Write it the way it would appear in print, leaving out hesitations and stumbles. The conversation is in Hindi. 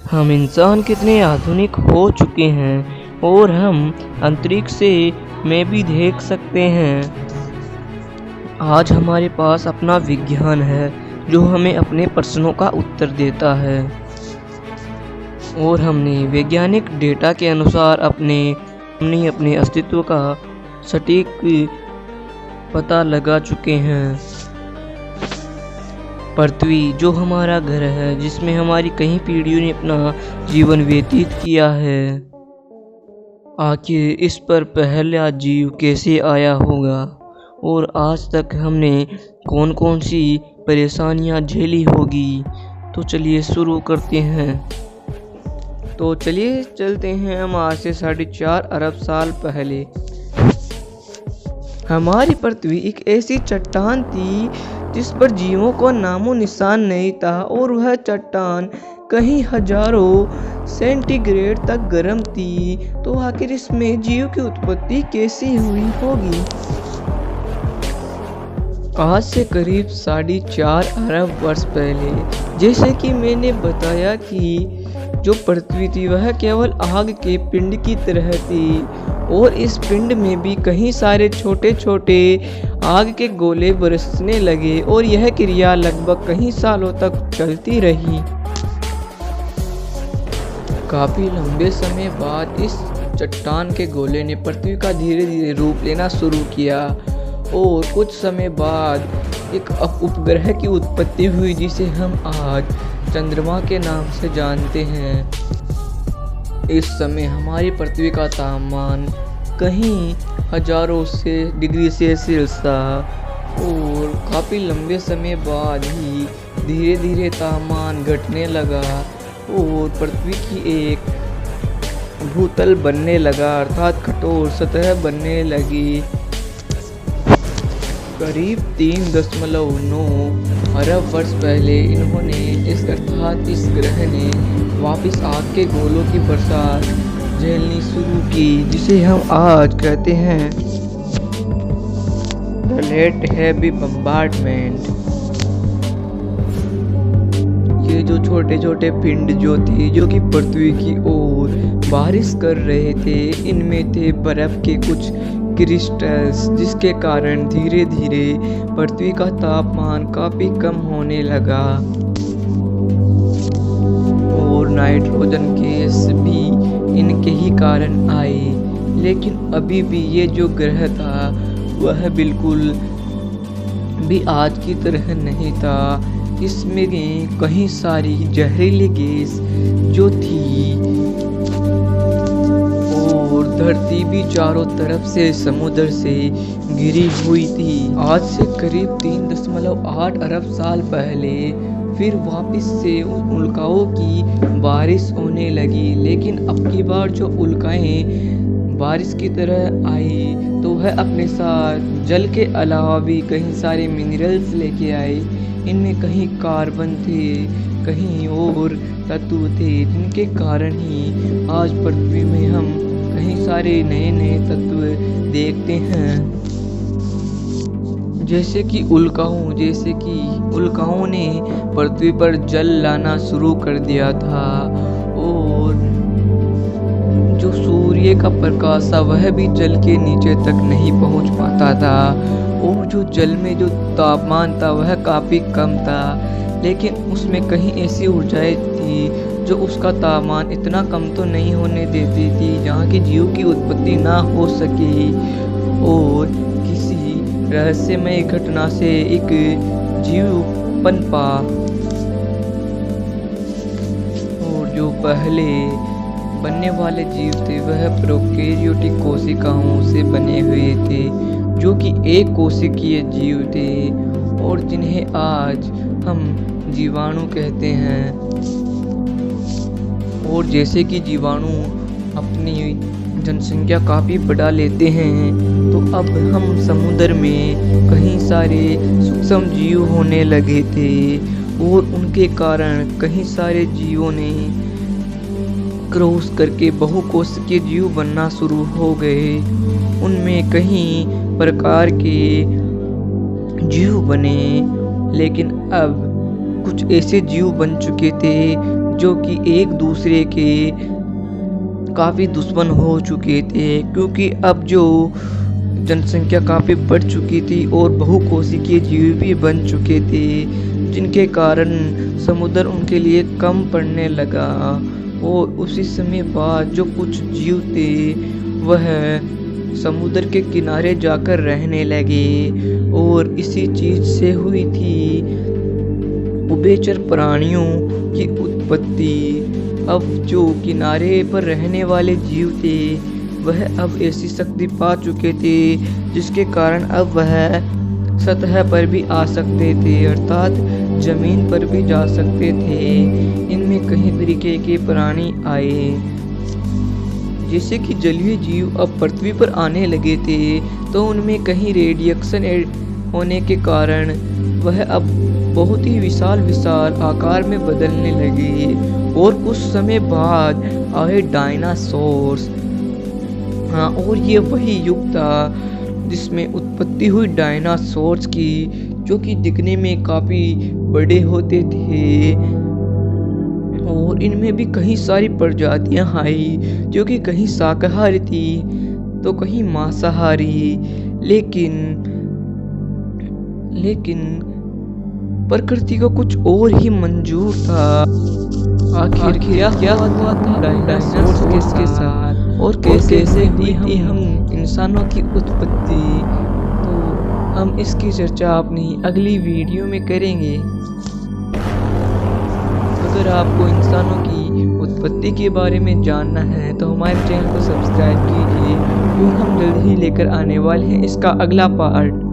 हम इंसान कितने आधुनिक हो चुके हैं और हम अंतरिक्ष में भी देख सकते हैं। आज हमारे पास अपना विज्ञान है जो हमें अपने प्रश्नों का उत्तर देता है और हमने वैज्ञानिक डेटा के अनुसार अपने अस्तित्व का सटीक पता लगा चुके हैं। पृथ्वी जो हमारा घर है, जिसमें हमारी कई पीढ़ियों ने अपना जीवन व्यतीत किया है, आखिर इस पर पहला जीव कैसे आया होगा और आज तक हमने कौन कौन सी परेशानियां झेली होगी। तो चलिए शुरू करते हैं। तो चलिए चलते हैं हम आज से 4.5 अरब साल पहले। हमारी पृथ्वी एक ऐसी चट्टान थी जिस पर जीवों को नामो निशान नहीं था और वह चट्टान कहीं हजारों सेंटीग्रेड तक गर्म थी। तो आखिर इसमें जीव की उत्पत्ति कैसी हुई होगी? आज से करीब 4.5 अरब वर्ष पहले, जैसे कि मैंने बताया कि जो पृथ्वी थी वह केवल आग के पिंड की तरह थी और इस पिंड में भी कई सारे छोटे छोटे आग के गोले बरसने लगे और यह क्रिया लगभग कई सालों तक चलती रही। काफी लंबे समय बाद इस चट्टान के गोले ने पृथ्वी का धीरे धीरे रूप लेना शुरू किया और कुछ समय बाद एक उपग्रह की उत्पत्ति हुई जिसे हम आज चंद्रमा के नाम से जानते हैं। इस समय हमारी पृथ्वी का तापमान कहीं हजारों से डिग्री सेल्सियस था और काफ़ी लंबे समय बाद ही धीरे धीरे तापमान घटने लगा और पृथ्वी की एक भूतल बनने लगा, अर्थात कठोर सतह बनने लगी। करीब 3.9 अरब वर्ष पहले इन्होंने इस ग्रह ने वापस आग के गोलों की बरसात झेलनी शुरू की, जिसे हम आज कहते हैं द लेट हैवी बम्बार्डमेंट। ये जो छोटे छोटे पिंड जो थे जो कि पृथ्वी की ओर बारिश कर रहे थे, इनमें थे बर्फ के कुछ क्रिस्टल्स, जिसके कारण धीरे धीरे पृथ्वी का तापमान काफी कम होने लगा और नाइट्रोजन गैस भी इनके ही कारण आई। लेकिन अभी भी ये जो ग्रह था वह बिल्कुल भी आज की तरह नहीं था। इसमें कहीं सारी जहरीली गैस जो थी और धरती भी चारों तरफ से समुद्र से घिरी हुई थी। आज से करीब 3.8 अरब साल पहले फिर वापस से उल्काओं की बारिश होने लगी, लेकिन अब की बार जो उल्काएं बारिश की तरह आई तो वह अपने साथ जल के अलावा भी कई सारे मिनरल्स लेके आई। इनमें कहीं कार्बन थे, कहीं और तत्व थे, जिनके कारण ही आज पृथ्वी में हम कई सारे नए नए तत्व देखते हैं, जैसे कि उल्काओं ने पृथ्वी पर जल लाना शुरू कर दिया था और जो सूर्य का प्रकाश था वह भी जल के नीचे तक नहीं पहुंच पाता था और जो जल में जो तापमान था वह काफ़ी कम था, लेकिन उसमें कहीं ऐसी ऊर्जाएं थी जो उसका तापमान इतना कम तो नहीं होने देती थी जहाँ की जीव की उत्पत्ति ना हो सके। और किसी रहस्यमय घटना से एक जीव पनपा और जो पहले बनने वाले जीव थे वह प्रोकैरियोटिक कोशिकाओं से बने हुए थे, जो कि एक कोशिकीय जीव थे और जिन्हें आज हम जीवाणु कहते हैं। और जैसे कि जीवाणु अपनी जनसंख्या काफ़ी बढ़ा लेते हैं तो अब हम समुद्र में कई सारे सूक्ष्म जीव होने लगे थे और उनके कारण कई सारे जीवों ने क्रॉस करके बहुकोशिकीय जीव बनना शुरू हो गए। उनमें कई प्रकार के जीव बने, लेकिन अब कुछ ऐसे जीव बन चुके थे जो कि एक दूसरे के काफ़ी दुश्मन हो चुके थे, क्योंकि अब जो जनसंख्या काफ़ी बढ़ चुकी थी और बहुकोशिकीय जीव भी बन चुके थे, जिनके कारण समुद्र उनके लिए कम पड़ने लगा। और उसी समय बाद जो कुछ जीव थे वह समुद्र के किनारे जाकर रहने लगे, और इसी चीज़ से हुई थी उभयचर प्राणियों की उत्पत्ति। अब जो किनारे पर रहने वाले जीव थे वह अब ऐसी शक्ति पा चुके थे जिसके कारण अब वह सतह पर भी आ सकते थे, अर्थात जमीन पर भी जा सकते थे। इनमें कई तरीके के प्राणी आए, जैसे कि जलीय जीव अब पृथ्वी पर आने लगे थे, तो उनमें कहीं रेडिएशन होने के कारण वह अब बहुत ही विशाल आकार में बदलने लगे। और कुछ समय बाद आए डायनासोर्स। हाँ, और ये वही युग था जिसमें उत्पत्ति हुई डायनासोर्स की, जो कि दिखने में काफ़ी बड़े होते थे। और इनमें भी कई सारी प्रजातियां आई, जो कि कहीं शाकाहारी थी तो कहीं मांसाहारी। लेकिन प्रकृति को कुछ और ही मंजूर था। आखिर क्या हुआ था डायनासोर्स के साथ, और कैसे हुई थी हम इंसानों की उत्पत्ति, तो हम इसकी चर्चा अपनी अगली वीडियो में करेंगे। अगर आपको इंसानों की उत्पत्ति के बारे में जानना है तो हमारे चैनल को सब्सक्राइब कीजिए, और हम जल्द ही लेकर आने वाले हैं इसका अगला पार्ट।